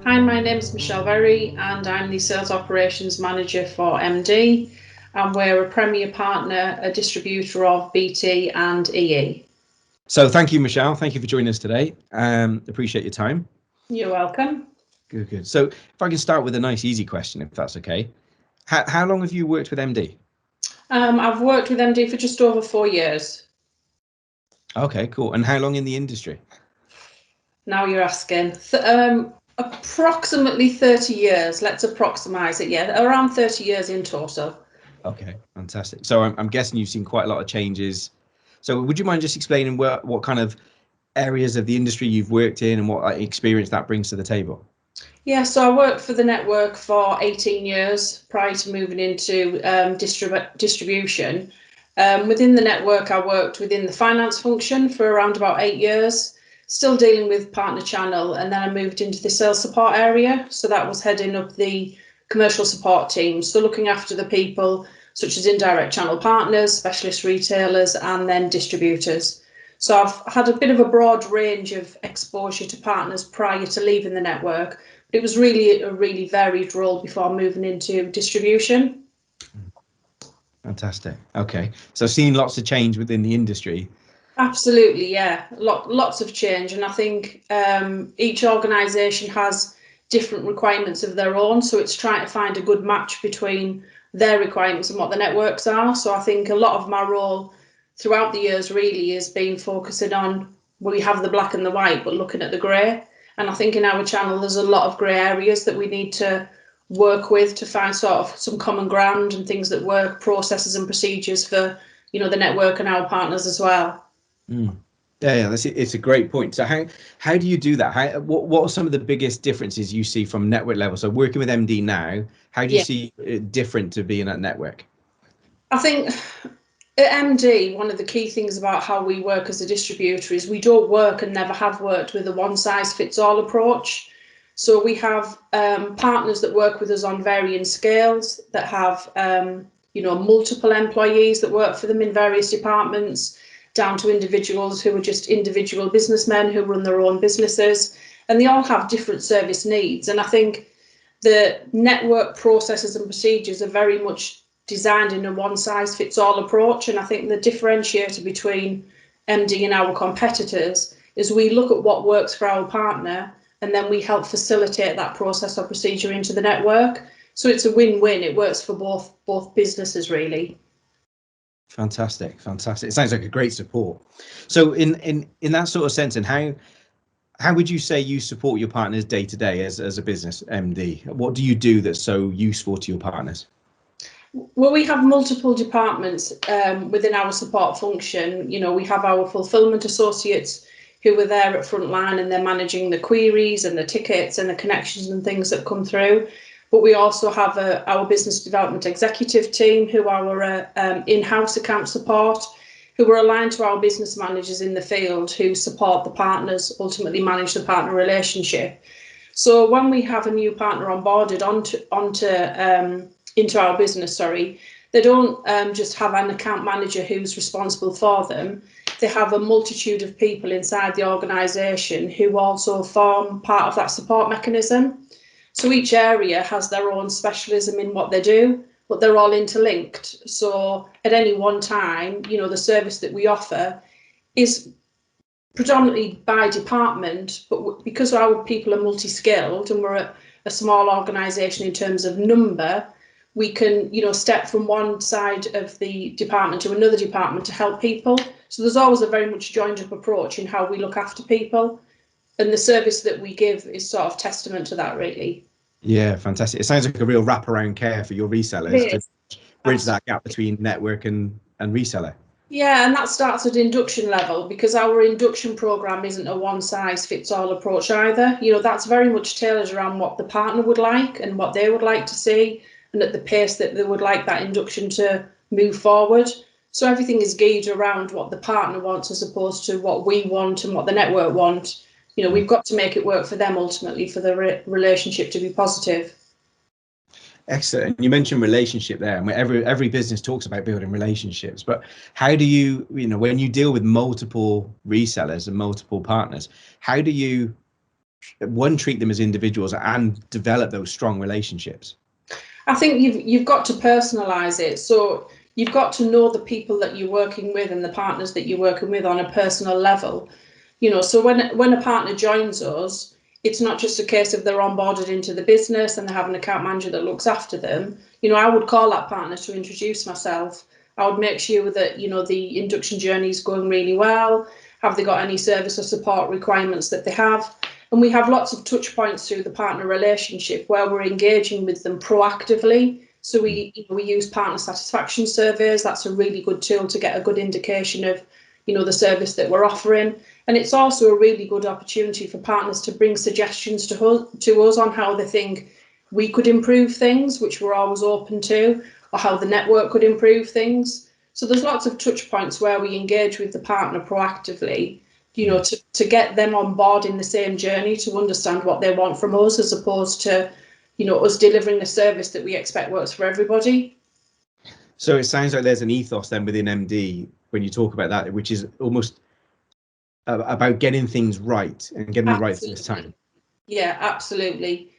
Hi, my name is Michelle Berry and I'm the Sales Operations Manager for Mdee, and we're a Premier Partner, a distributor of BT and EE. So thank you, Michelle. Thank you for joining us today. Appreciate your time. You're welcome. Good. So if I can start with a nice, easy question, if that's okay. How long have you worked with Mdee? I've worked with Mdee for just over 4 years. Okay, cool. And how long in the industry? Now you're asking. Approximately 30 years. Let's approximate it. Yeah, around 30 years in total. Okay, fantastic. So I'm guessing you've seen quite a lot of changes. So would you mind just explaining what kind of areas of the industry you've worked in and what experience that brings to the table? Yeah, so I worked for the network for 18 years prior to moving into distribution. Within the network, I worked within the finance function for around about 8 years, still dealing with partner channel, and then I moved into the sales support area. So that was heading up the commercial support team, so looking after the people such as indirect channel partners, specialist retailers, and then distributors. So I've had a bit of a broad range of exposure to partners prior to leaving the network. It was really a really varied role before moving into distribution. Fantastic. Okay, so seeing lots of change within the industry. Absolutely, yeah. Lots of change, and I think each organisation has different requirements of their own, so it's trying to find a good match between their requirements and what the networks are. So I think a lot of my role throughout the years really has been focusing on, well, we have the black and the white, but looking at the grey. And I think in our channel there's a lot of grey areas that we need to work with to find sort of some common ground and things that work, processes and procedures for, the network and our partners as well. Yeah, it's a great point. So how do you do that? What are some of the biggest differences you see from network level? So working with Mdee now, how do you see it different to being at network? I think at Mdee, one of the key things about how we work as a distributor is we don't work and never have worked with a one-size-fits-all approach. So we have partners that work with us on varying scales, that have multiple employees that work for them in various departments, down to individuals who are just individual businessmen who run their own businesses, and they all have different service needs. And I think the network processes and procedures are very much designed in a one-size-fits-all approach. And I think the differentiator between Mdee and our competitors is we look at what works for our partner, and then we help facilitate that process or procedure into the network. So it's a win-win. It works for both businesses, really. Fantastic. It sounds like a great support. So in that sort of sense, and how would you say you support your partners day to day as a business, Mdee? What do you do that's so useful to your partners? Well, we have multiple departments within our support function. We have our fulfillment associates who are there at frontline, and they're managing the queries and the tickets and the connections and things that come through. But we also have our business development executive team who are our in-house account support, who are aligned to our business managers in the field who support the partners, ultimately manage the partner relationship. So when we have a new partner onboarded into our business, they don't just have an account manager who's responsible for them. They have a multitude of people inside the organisation who also form part of that support mechanism. So each area has their own specialism in what they do, but they're all interlinked. So at any one time, the service that we offer is predominantly by department, but because our people are multi-skilled and we're a small organisation in terms of number, we can, step from one side of the department to another department to help people. So there's always a very much joined up approach in how we look after people. And the service that we give is sort of testament to that, really. Yeah, fantastic. It sounds like a real wraparound care for your resellers to bridge that gap between network and reseller. Yeah, and that starts at induction level, because our induction program isn't a one-size-fits-all approach either. That's very much tailored around what the partner would like and what they would like to see, and at the pace that they would like that induction to move forward. So everything is geared around what the partner wants as opposed to what we want and what the network want. We've got to make it work for them ultimately for the relationship to be positive. Excellent. You mentioned relationship there, and every business talks about building relationships, but how do you, when you deal with multiple resellers and multiple partners, how do you treat them as individuals and develop those strong relationships? I think you've got to personalize it. So you've got to know the people that you're working with and the partners that you're working with on a personal level. So when a partner joins us, it's not just a case of they're onboarded into the business and they have an account manager that looks after them. I would call that partner to introduce myself. I would make sure that, the induction journey is going really well. Have they got any service or support requirements that they have? And we have lots of touch points through the partner relationship where we're engaging with them proactively. So we use partner satisfaction surveys. That's a really good tool to get a good indication of, the service that we're offering. And it's also a really good opportunity for partners to bring suggestions to us on how they think we could improve things, which we're always open to, or how the network could improve things. So there's lots of touch points where we engage with the partner proactively, to get them on board in the same journey, to understand what they want from us, as opposed to, us delivering the service that we expect works for everybody. So it sounds like there's an ethos then within Mdee when you talk about that, which is almost about getting things right and getting it right first time. Yeah, absolutely.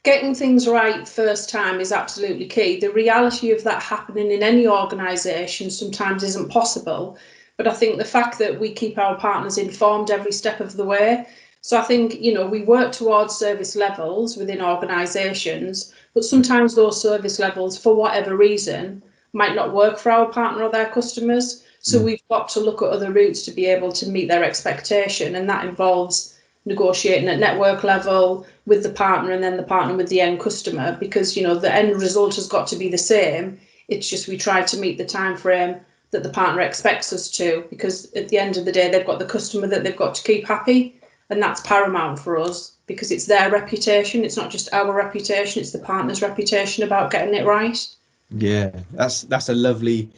Getting things right first time is absolutely key. The reality of that happening in any organisation sometimes isn't possible. But I think the fact that we keep our partners informed every step of the way. So I think, we work towards service levels within organisations, but sometimes those service levels, for whatever reason, might not work for our partner or their customers. So we've got to look at other routes to be able to meet their expectation. And that involves negotiating at network level with the partner and then the partner with the end customer, because, the end result has got to be the same. It's just we try to meet the time frame that the partner expects us to, because at the end of the day, they've got the customer that they've got to keep happy. And that's paramount for us, because it's their reputation. It's not just our reputation, it's the partner's reputation about getting it right. Yeah, that's a lovely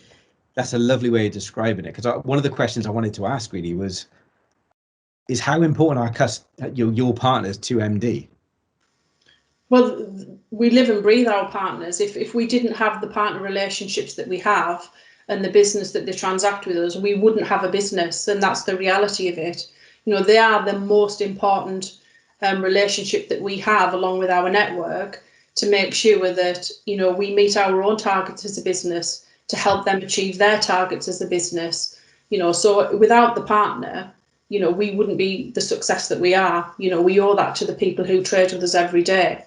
way of describing it. Because one of the questions I wanted to ask really is how important are your partners to Mdee? Well, we live and breathe our partners. If we didn't have the partner relationships that we have and the business that they transact with us, we wouldn't have a business. And that's the reality of it. They are the most important relationship that we have, along with our network, to make sure that, we meet our own targets as a business, to help them achieve their targets as a business. So without the partner, we wouldn't be the success that we are. We owe that to the people who trade with us every day.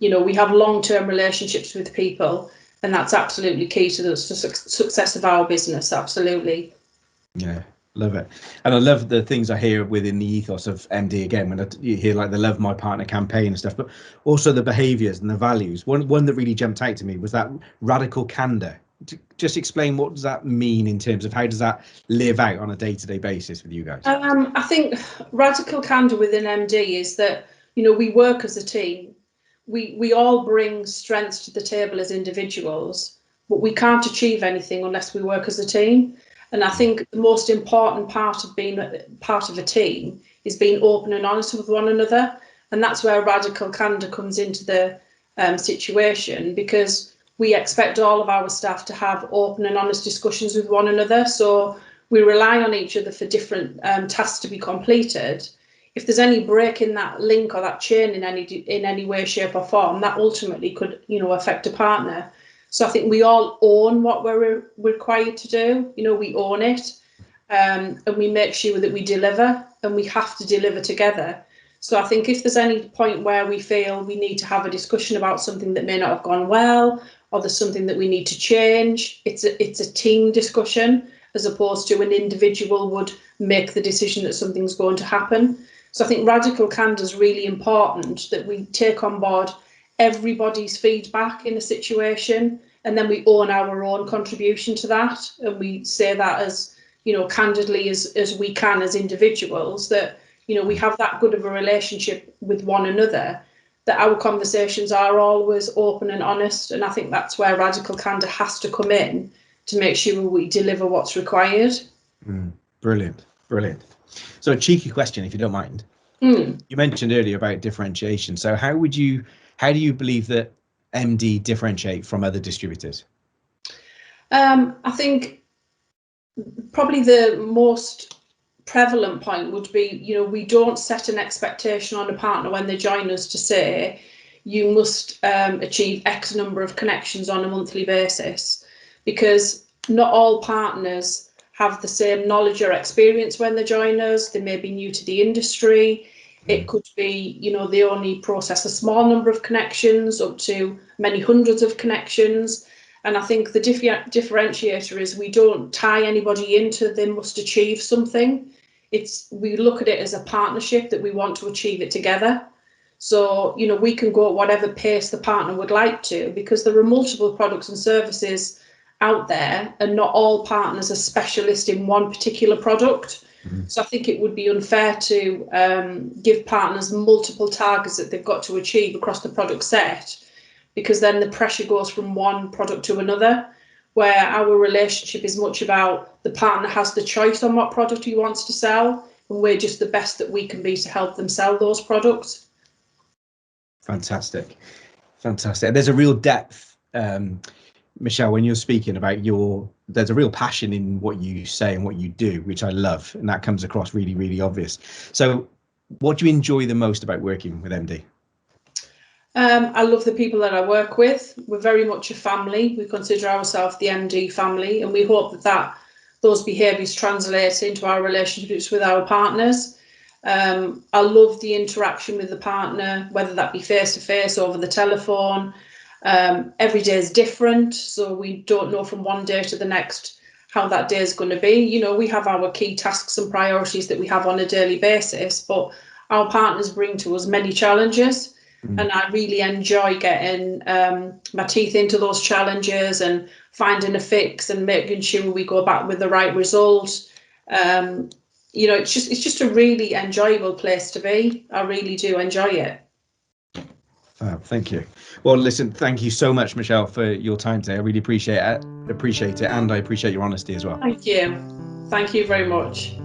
We have long-term relationships with people, and that's absolutely key to the success of our business. Absolutely. Yeah, love it. And I love the things I hear within the ethos of Mdee, again, when you hear like the Love My Partner campaign and stuff, but also the behaviors and the values. One that really jumped out to me was that radical candor. Just explain, what does that mean in terms of how does that live out on a day-to-day basis with you guys? I think radical candor within Mdee is that, we work as a team. We all bring strengths to the table as individuals, but we can't achieve anything unless we work as a team. And I think the most important part of being part of a team is being open and honest with one another. And that's where radical candor comes into the situation, because we expect all of our staff to have open and honest discussions with one another. So we rely on each other for different tasks to be completed. If there's any break in that link or that chain in any way, shape or form, that ultimately could, affect a partner. So I think we all own what we're required to do. We own it, and we make sure that we deliver, and we have to deliver together. So I think if there's any point where we feel we need to have a discussion about something that may not have gone well, or there's something that we need to change, it's a team discussion, as opposed to an individual would make the decision that something's going to happen. So I think radical candor is really important, that we take on board everybody's feedback in a situation, and then we own our own contribution to that, and we say that as candidly as we can as individuals, that we have that good of a relationship with one another, that our conversations are always open and honest. And I think that's where radical candor has to come in, to make sure we deliver what's required. Brilliant. So a cheeky question, if you don't mind. You mentioned earlier about differentiation. So how do you believe that Mdee differentiate from other distributors? I think probably the most prevalent point would be, you know, we don't set an expectation on a partner when they join us to say, you must achieve X number of connections on a monthly basis, because not all partners have the same knowledge or experience when they join us. They may be new to the industry. It could be, you know, they only process a small number of connections up to many hundreds of connections. And I think the differentiator is we don't tie anybody into they must achieve something. We look at it as a partnership that we want to achieve it together. So, you know, we can go at whatever pace the partner would like to, because there are multiple products and services out there, and not all partners are specialists in one particular product. So I think it would be unfair to give partners multiple targets that they've got to achieve across the product set, because then the pressure goes from one product to another, where our relationship is much about the partner has the choice on what product he wants to sell, and we're just the best that we can be to help them sell those products. Fantastic. There's a real depth, Michelle, when you're speaking about there's a real passion in what you say and what you do, which I love, and that comes across really, really obvious. So what do you enjoy the most about working with Mdee? I love the people that I work with. We're very much a family. We consider ourselves the Mdee family, and we hope that those behaviours translate into our relationships with our partners. I love the interaction with the partner, whether that be face to face, over the telephone. Every day is different, so we don't know from one day to the next how that day is going to be. You know, we have our key tasks and priorities that we have on a daily basis, but our partners bring to us many challenges. And I really enjoy getting my teeth into those challenges and finding a fix and making sure we go back with the right result. You know, it's just a really enjoyable place to be. I really do enjoy it. Thank you. Well, listen, thank you so much, Michelle, for your time today. I really appreciate it, and I appreciate your honesty as well. Thank you. Thank you very much.